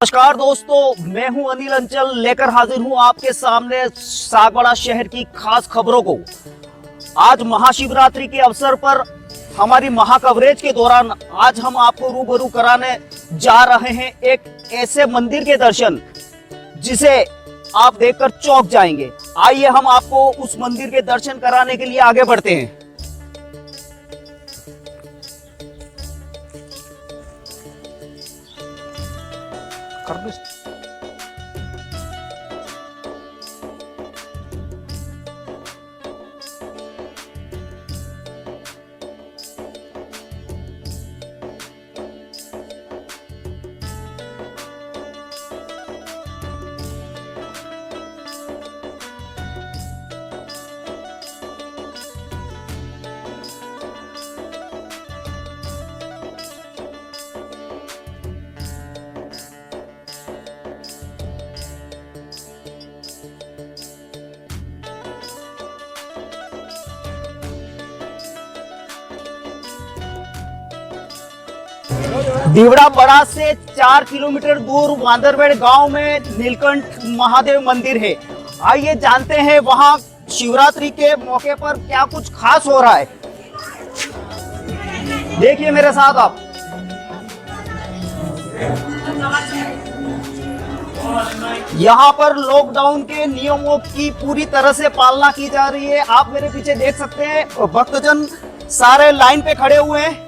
नमस्कार दोस्तों, मैं हूं अनिल अंचल लेकर हाजिर हूं आपके सामने सागवाड़ा शहर की खास खबरों को। आज महाशिवरात्रि के अवसर पर हमारी महा कवरेज के दौरान आज हम आपको रूबरू कराने जा रहे हैं एक ऐसे मंदिर के दर्शन जिसे आप देखकर चौंक जाएंगे। आइए हम आपको उस मंदिर के दर्शन कराने के लिए आगे बढ़ते हैं। दीवड़ा बड़ा से 4 किलोमीटर दूर वांदरवेड़ गांव में नीलकंठ महादेव मंदिर है। आइए जानते हैं वहां शिवरात्रि के मौके पर क्या कुछ खास हो रहा है। देखिए मेरे साथ आप। यहाँ पर लॉकडाउन के नियमों की पूरी तरह से पालना की जा रही है। आप मेरे पीछे देख सकते हैं भक्तजन सारे लाइन पे खड़े हुए हैं।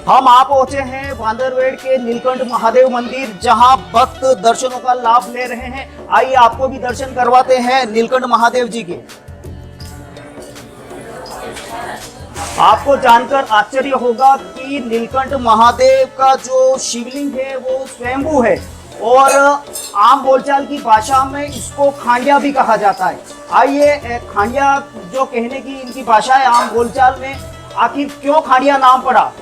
हम आप पहुंचे हैं वांदरवेड़ के नीलकंठ महादेव मंदिर, जहां भक्त दर्शनों का लाभ ले रहे हैं। आइए आपको भी दर्शन करवाते हैं नीलकंठ महादेव जी के। आपको जानकर आश्चर्य होगा कि नीलकंठ महादेव का जो शिवलिंग है वो स्वयंभू है और आम बोलचाल की भाषा में इसको खांडिया भी कहा जाता है। आइए खांडिया जो कहने की इनकी भाषा है आम बोलचाल में, आखिर क्यों खांडिया नाम पड़ा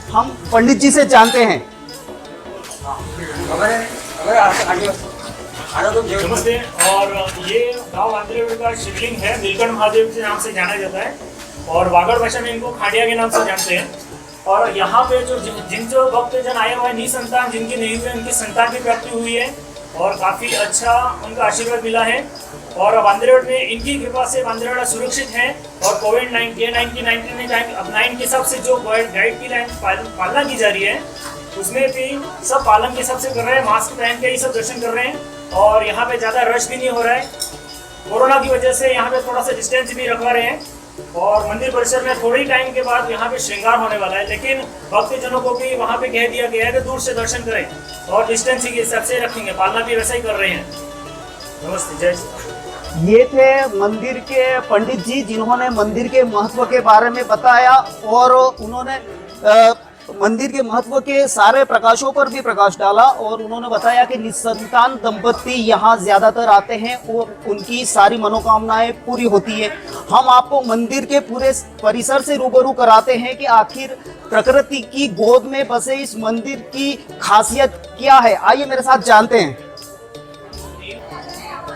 हम पंडित जी से जानते हैं। नमस्ते। और ये गांव वांदरवेड़ का शिवलिंग है, नीलकंठ महादेव के नाम से जाना जाता है और वागड़ भाषा में इनको खांडिया के नाम से जानते हैं। और यहाँ पे जो भक्तजन आए हुए हैं निसंतान जिनके नहीं हुए उनकी संतान की प्राप्ति हुई है और काफ़ी अच्छा उनका आशीर्वाद मिला है। और वांदरवेड़ में इनकी कृपा से वांदरवेड़ सुरक्षित है और कोविड-19 के हिसाब से जो गाइड की पालना की जा रही है उसमें भी सब पालन के हिसाब से कर रहे हैं। मास्क पहन के ही सब दर्शन कर रहे हैं और यहाँ पे ज़्यादा रश भी नहीं हो रहा है। कोरोना की वजह से यहाँ पे थोड़ा सा डिस्टेंस भी रखवा रहे हैं और मंदिर परिसर में थोड़ी टाइम के बाद यहाँ पे श्रृंगार होने वाला है, लेकिन भक्तजनों को भी वहाँ पे कह दिया गया है कि दूर से दर्शन करें और डिस्टेंस के हिसाब से रखेंगे, पालना भी वैसा ही कर रहे हैं। नमस्ते, जय श्री। ये थे मंदिर के पंडित जी जिन्होंने मंदिर के महत्व के बारे में बताया और उन्होंने मंदिर के महत्व के सारे प्रकाशों पर भी प्रकाश डाला और उन्होंने बताया कि निसंतान दंपति यहाँ ज्यादातर आते हैं और उनकी सारी मनोकामनाएं पूरी होती है। हम आपको मंदिर के पूरे परिसर से रूबरू कराते हैं कि आखिर प्रकृति की गोद में बसे इस मंदिर की खासियत क्या है। आइए मेरे साथ जानते हैं।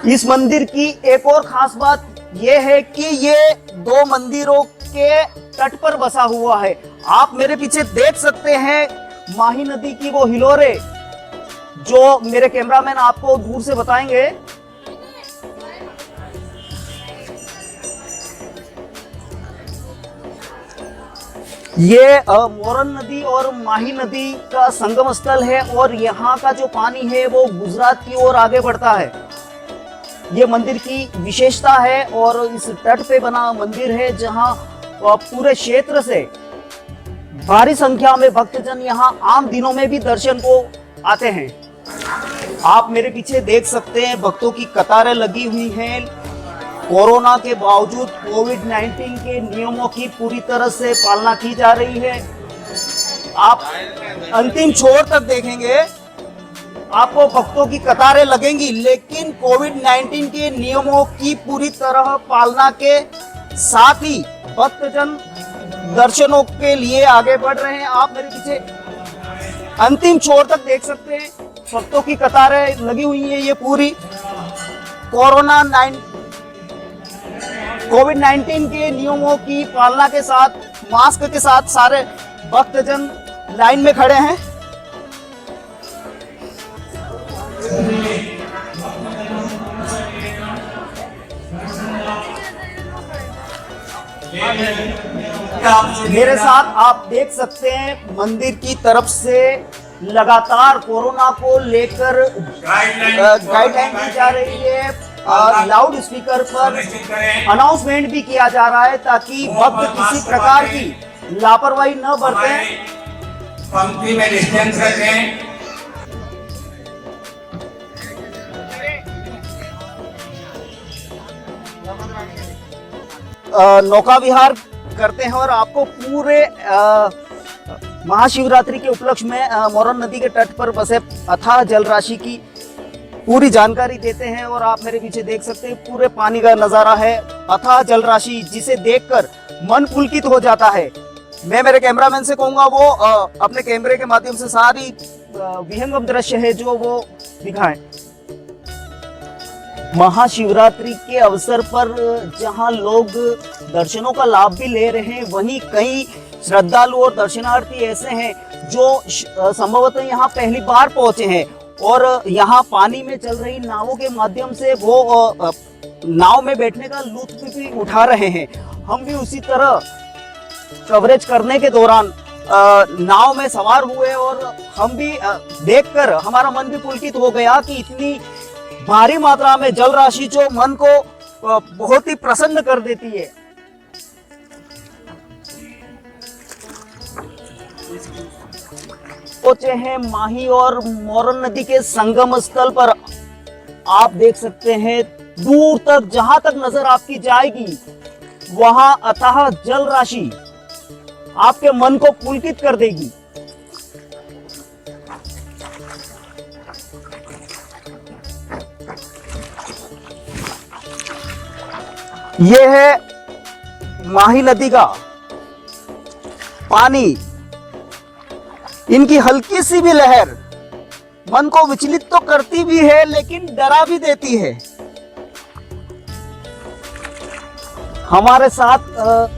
इस मंदिर की एक और खास बात यह है कि ये दो मंदिरों के तट पर बसा हुआ है। आप मेरे पीछे देख सकते हैं माही नदी की वो हिलोरे जो मेरे कैमरामैन आपको दूर से बताएंगे। ये मोरन नदी और माही नदी का संगम स्थल है और यहाँ का जो पानी है वो गुजरात की ओर आगे बढ़ता है। ये मंदिर की विशेषता है और इस तट पे बना मंदिर है जहाँ पूरे क्षेत्र से भारी संख्या में भक्तजन यहाँ आम दिनों में भी दर्शन को आते हैं। आप मेरे पीछे देख सकते हैं भक्तों की कतारें लगी हुई हैं। कोरोना के बावजूद कोविड-19 के नियमों की पूरी तरह से पालना की जा रही है। आप अंतिम छोर तक देखेंगे आपको भक्तों की कतारें लगेंगी, लेकिन कोविड-19 के नियमों की पूरी तरह पालना के साथ ही भक्तजन दर्शनों के लिए आगे बढ़ रहे हैं। आप मेरे पीछे अंतिम छोर तक देख सकते हैं भक्तों की कतारें लगी हुई है। ये पूरी कोविड-19 के नियमों की पालना के साथ, मास्क के साथ सारे भक्तजन लाइन में खड़े हैं। मेरे साथ आप देख सकते हैं मंदिर की तरफ से लगातार कोरोना को लेकर गाइडलाइन दी जा रही है। लाउड स्पीकर पर अनाउंसमेंट भी किया जा रहा है ताकि भक्त किसी प्रकार की लापरवाही न बरतें। पंक्ति में डिस्टेंस रखें। नौका विहार करते हैं और आपको पूरे महाशिवरात्रि के उपलक्ष्य में मोरन नदी के तट पर बसे अथाह जल राशि की पूरी जानकारी देते हैं। और आप मेरे पीछे देख सकते हैं पूरे पानी का नजारा है, अथाह जल राशि जिसे देखकर मन पुलकित हो जाता है। मैं मेरे कैमरामैन से कहूंगा वो अपने कैमरे के माध्यम से सारी विहंगम दृश्य है जो वो दिखाएं। महाशिवरात्रि के अवसर पर जहां लोग दर्शनों का लाभ भी ले रहे हैं, वहीं कई श्रद्धालु और दर्शनार्थी ऐसे हैं जो संभवतः यहाँ पहली बार पहुंचे हैं और यहाँ पानी में चल रही नावों के माध्यम से वो नाव में बैठने का लुत्फ भी उठा रहे हैं। हम भी उसी तरह कवरेज करने के दौरान नाव में सवार हुए और हम भी देखकर हमारा मन भी पुलकित हो गया कि इतनी भारी मात्रा में जल राशि जो मन को बहुत ही प्रसन्न कर देती है। पहुंचे हैं माही और मोरन नदी के संगम स्थल पर। आप देख सकते हैं दूर तक, जहां तक नजर आपकी जाएगी वहां अथाह जल राशि आपके मन को पुलकित कर देगी। यह है माही नदी का पानी। इनकी हल्की सी भी लहर मन को विचलित तो करती भी है लेकिन डरा भी देती है। हमारे साथ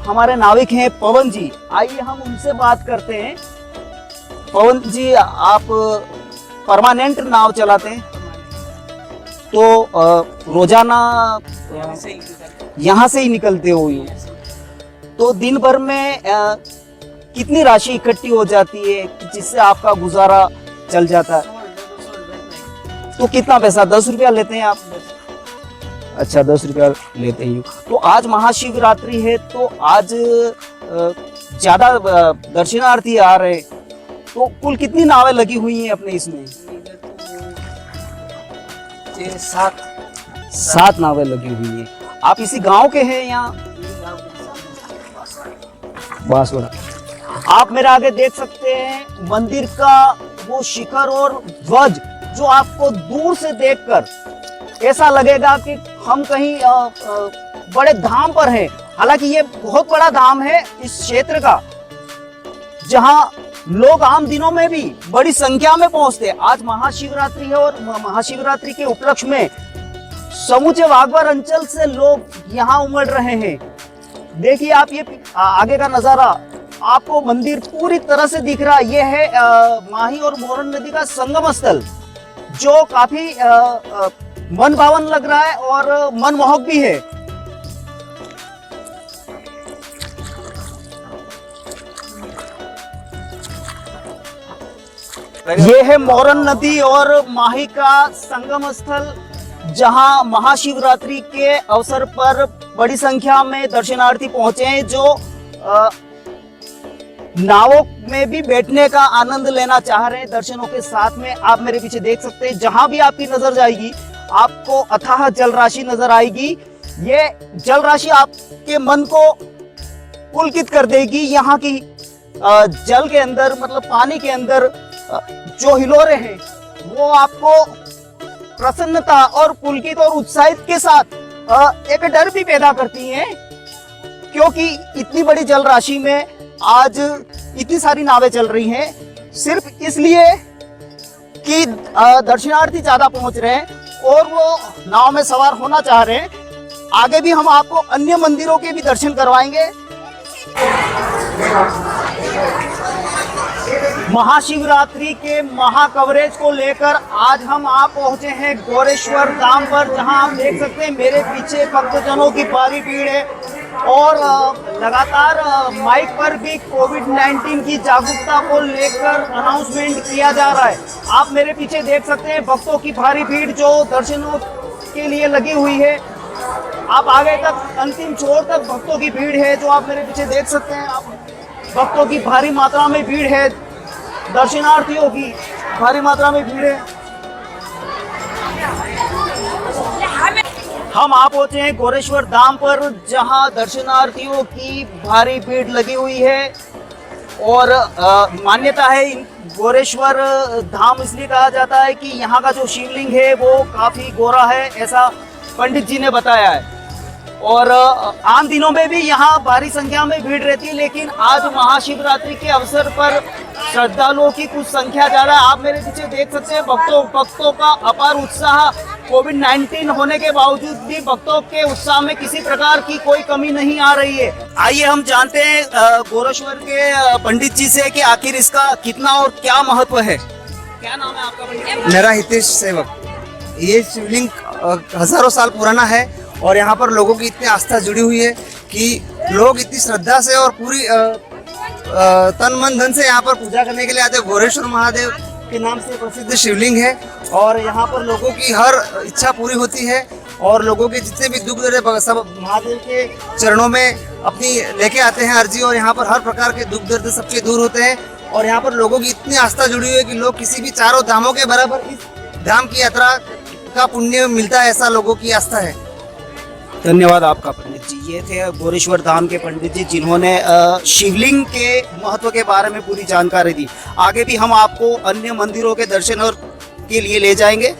हमारे नाविक हैं पवन जी, आइए हम उनसे बात करते हैं। पवन जी, आप परमानेंट नाव चलाते हैं तो रोजाना यहाँ से ही निकलते हो ये, तो दिन भर में कितनी राशि इकट्ठी हो जाती है जिससे आपका गुजारा चल जाता है? तो कितना पैसा, 10 रुपया लेते हैं आप? अच्छा, 10 रुपया लेते हैं। तो आज महाशिवरात्रि है तो आज ज्यादा दर्शनार्थी आ रहे, तो कुल कितनी नावें लगी हुई हैं अपने इसमें? 7 नावें लगी हुई हैं। आप इसी गांव के हैं यहाँ? बांसवाड़ा। आप मेरे आगे देख सकते हैं मंदिर का वो शिखर और ध्वज जो आपको दूर से देखकर ऐसा लगेगा कि हम कहीं बड़े धाम पर हैं। हालांकि ये बहुत बड़ा धाम है इस क्षेत्र का, जहां लोग आम दिनों में भी बड़ी संख्या में पहुंचते हैं। आज महाशिवरात्रि है और महाशिवरात्रि के उपलक्ष्य में समूचे वागवार अंचल से लोग यहाँ उमड़ रहे हैं। देखिए आप ये आगे का नजारा, आपको मंदिर पूरी तरह से दिख रहा है। ये है माही और मोरन नदी का संगम स्थल जो काफी मन भावन लग रहा है और मनमोहक भी है। ये है मोरन नदी और माही का संगम स्थल, जहां महाशिवरात्रि के अवसर पर बड़ी संख्या में दर्शनार्थी पहुंचे हैं जो नावों में भी बैठने का आनंद लेना चाह रहे हैं दर्शनों के साथ में। आप मेरे पीछे देख सकते हैं, जहां भी आपकी नजर जाएगी आपको अथाह जल राशि नजर आएगी। ये जल राशि आपके मन को पुलकित कर देगी। यहाँ की जल के अंदर, मतलब पानी के अंदर जो हिलोरे हैं वो आपको प्रसन्नता और पुलकित और उत्साहित के साथ एक डर भी पैदा करती हैं, क्योंकि इतनी बड़ी जल राशि में आज इतनी सारी नावें चल रही हैं सिर्फ इसलिए कि दर्शनार्थी ज्यादा पहुंच रहे हैं और वो नाव में सवार होना चाह रहे हैं। आगे भी हम आपको अन्य मंदिरों के भी दर्शन करवाएंगे। महाशिवरात्रि के महाकवरेज को लेकर आज आप पहुंचे हैं गोरेश्वर धाम पर, जहां आप देख सकते हैं मेरे पीछे भक्तजनों की भारी भीड़ है और लगातार माइक पर भी कोविड-19 की जागरूकता को लेकर अनाउंसमेंट किया जा रहा है। आप मेरे पीछे देख सकते हैं भक्तों की भारी भीड़ जो दर्शनों के लिए लगी हुई है। आप आगे तक अंतिम छोर तक भक्तों की भीड़ है जो आप मेरे पीछे देख सकते हैं। आप भक्तों की भारी मात्रा में भीड़ है, दर्शनार्थियों की भारी मात्रा में भीड़ है। हम आप पहुंचे हैं गोरेश्वर धाम पर, जहां दर्शनार्थियों की भारी भीड़ लगी हुई है और मान्यता है गोरेश्वर धाम इसलिए कहा जाता है कि यहाँ का जो शिवलिंग है वो काफी गोरा है, ऐसा पंडित जी ने बताया है। और आम दिनों में भी यहाँ भारी संख्या में भीड़ रहती है, लेकिन आज महाशिवरात्रि के अवसर पर श्रद्धालुओं की कुछ संख्या ज्यादा है। आप मेरे पीछे देख सकते हैं भक्तों का अपार उत्साह। कोविड-19 होने के बावजूद भी भक्तों के उत्साह में किसी प्रकार की कोई कमी नहीं आ रही है। आइए हम जानते हैं गोरेश्वर के पंडित जी से कि आखिर इसका कितना और क्या महत्व है। क्या नाम है आपका पंडित? मेरा हितेश सेवक। ये शिवलिंग हजारों साल पुराना है और यहाँ पर लोगों की इतनी आस्था जुड़ी हुई है कि लोग इतनी श्रद्धा से और पूरी तन मन धन से यहाँ पर पूजा करने के लिए आते हैं। गोरेश्वर महादेव के नाम से प्रसिद्ध शिवलिंग है और यहाँ पर लोगों की हर इच्छा पूरी होती है और लोगों के जितने भी दुख दर्द है सब महादेव के चरणों में अपनी लेके आते हैं अर्जी, और यहाँ पर हर प्रकार के दुख दर्द सबके दूर होते हैं। और यहाँ पर लोगों की इतनी आस्था जुड़ी हुई है कि लोग किसी भी चारों धामों के बराबर इस धाम की यात्रा का पुण्य मिलता है, ऐसा लोगों की आस्था है। धन्यवाद आपका पंडित जी। ये थे गोरेश्वर धाम के पंडित जी जिन्होंने शिवलिंग के महत्व के बारे में पूरी जानकारी दी। आगे भी हम आपको अन्य मंदिरों के दर्शन और के लिए ले जाएंगे।